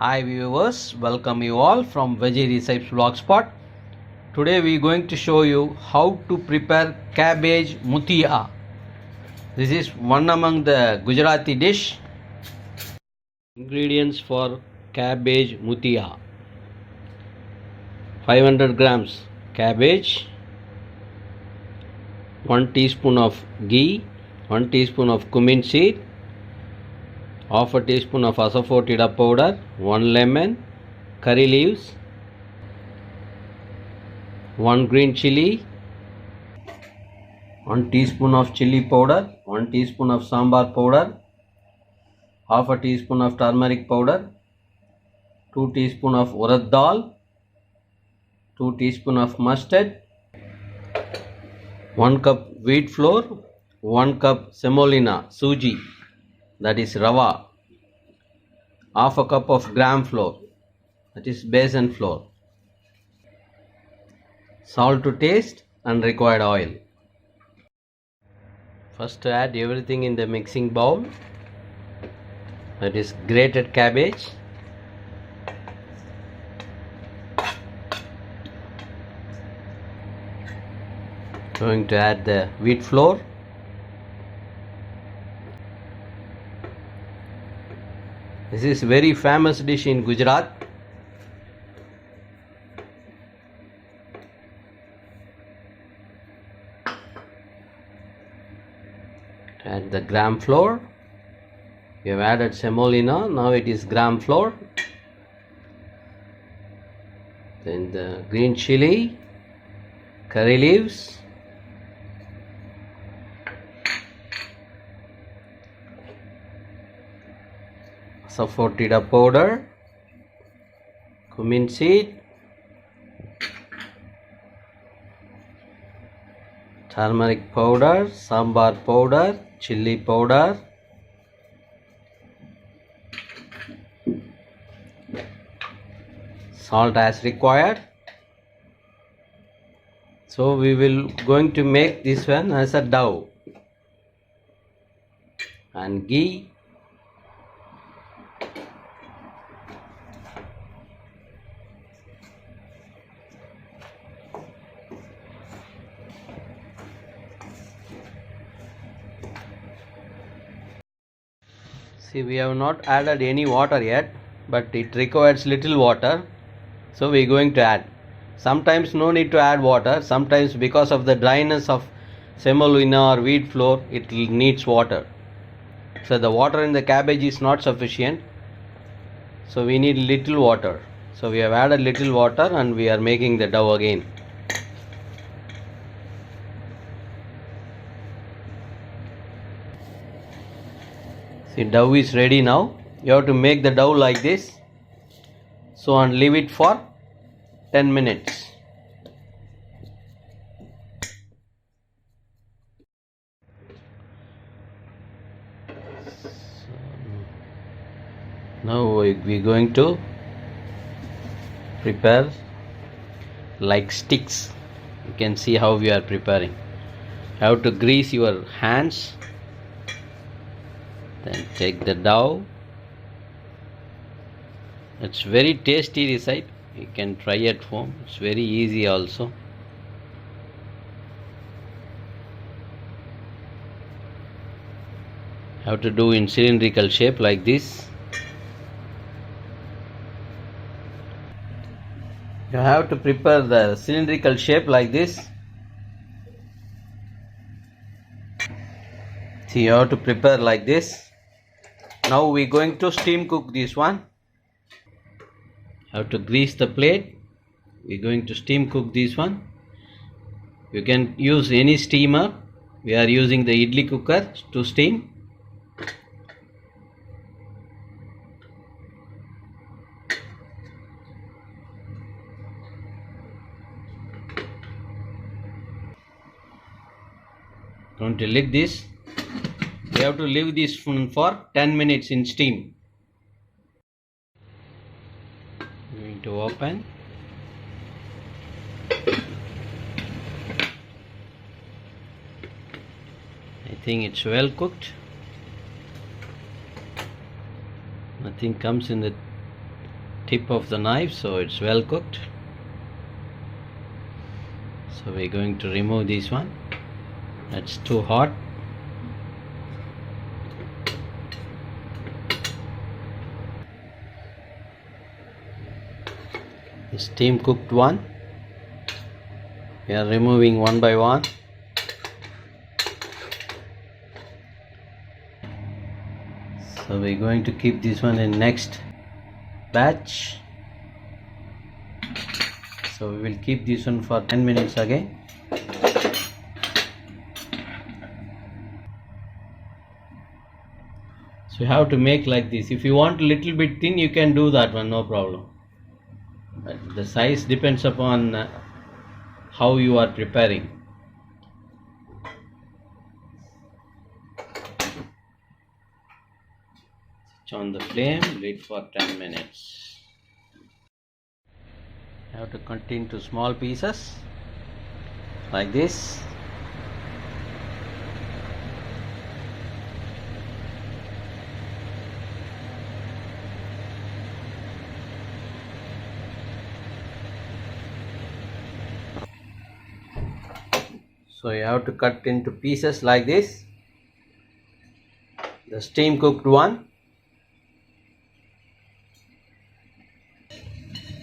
Hi viewers, welcome you all from Veggie Recipes Blogspot. Today we are going to show you how to prepare Cabbage Muthia. This is one among the Gujarati dish. Ingredients for Cabbage Muthia: 500 grams cabbage, 1 teaspoon of ghee, 1 teaspoon of cumin seed, half a teaspoon of Asafetida powder, 1 lemon, curry leaves, 1 green chilli, 1 teaspoon of chilli powder, 1 teaspoon of sambar powder, half a teaspoon of turmeric powder, 2 teaspoon of urad dal, 2 teaspoon of mustard, 1 cup wheat flour, 1 cup semolina suji, that is rava, half a cup of gram flour, that is besan flour, salt to taste and required oil. First add everything in the mixing bowl, that is grated cabbage, going to add the wheat flour, this is very famous dish in Gujarat. Add the gram flour. We have added semolina, now it is gram flour. Then the green chili, curry leaves, Asafetida powder, cumin seed, turmeric powder, sambar powder, chilli powder, salt as required. So we will going to make this one as a dough, and ghee, see, we have not added any water yet, but it requires little water, so we are going to add. Sometimes no need to add water, sometimes because of the dryness of semolina or wheat flour it needs water. So the water in the cabbage is not sufficient, so we need little water. So we have added little water and we are making the dough again. See, dough is ready now. You have to make the dough like this, so and leave it for 10 minutes. Now we are going to prepare like sticks. You can see how we are preparing. You have to grease your hands, then take the dough. It's very tasty recipe. You can try at home. It's very easy also. Have to do in cylindrical shape like this. You have to prepare the cylindrical shape like this. See, you have to prepare like this. Now we are going to steam cook this one. Have to grease the plate. We are going to steam cook this one. You can use any steamer. We are using the idli cooker to steam. Going to leave this. We have to leave this for 10 minutes in steam. Going to open. I think it's well cooked. Nothing comes in the tip of the knife, so it's well cooked. So we're going to remove this one. That's too hot. The steam cooked one, we are removing one by one. So we're going to keep this one in next batch. So we will keep this one for 10 minutes again. So you have to make like this. If you want a little bit thin, you can do that one, no problem. But the size depends upon how you are preparing. Switch on the flame, wait for 10 minutes. You have to cut into small pieces like this. So you have to cut into pieces like this. The steam cooked one.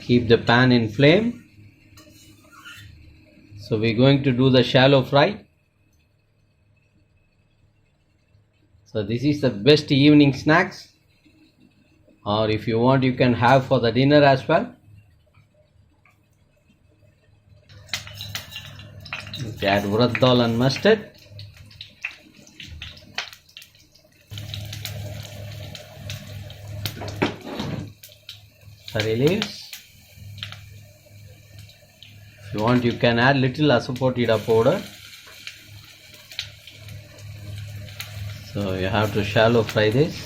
Keep the pan in flame. So we're going to do the shallow fry. So this is the best evening snacks, or if you want you can have for the dinner as well. Add urad dal and mustard. Curry leaves. If you want you can add little Asafetida powder. So you have to shallow fry this.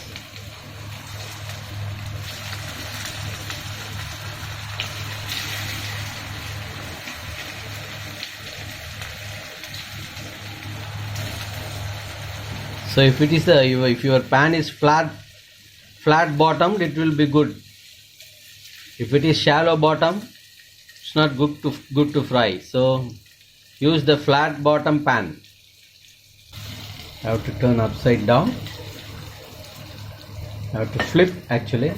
So if it is if your pan is flat bottomed, it will be good. If it is shallow bottom, it's not good to fry. So use the flat bottom pan. I have to turn upside down. I have to flip actually.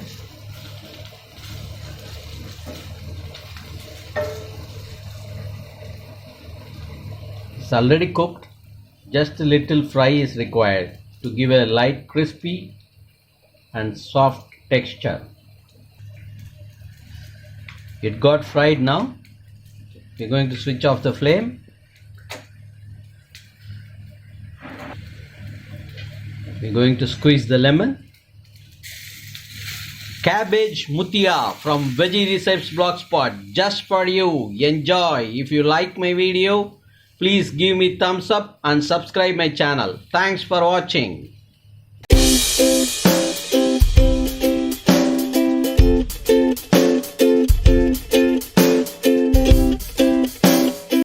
It's already cooked. Just a little fry is required to give a light crispy and soft texture. It got fried now. We're going to switch off the flame. We're going to squeeze the lemon. Cabbage Muthia from Veggie Recipes Blogspot, just for you. Enjoy. If you like my video, please give me thumbs up and subscribe my channel. Thanks for watching.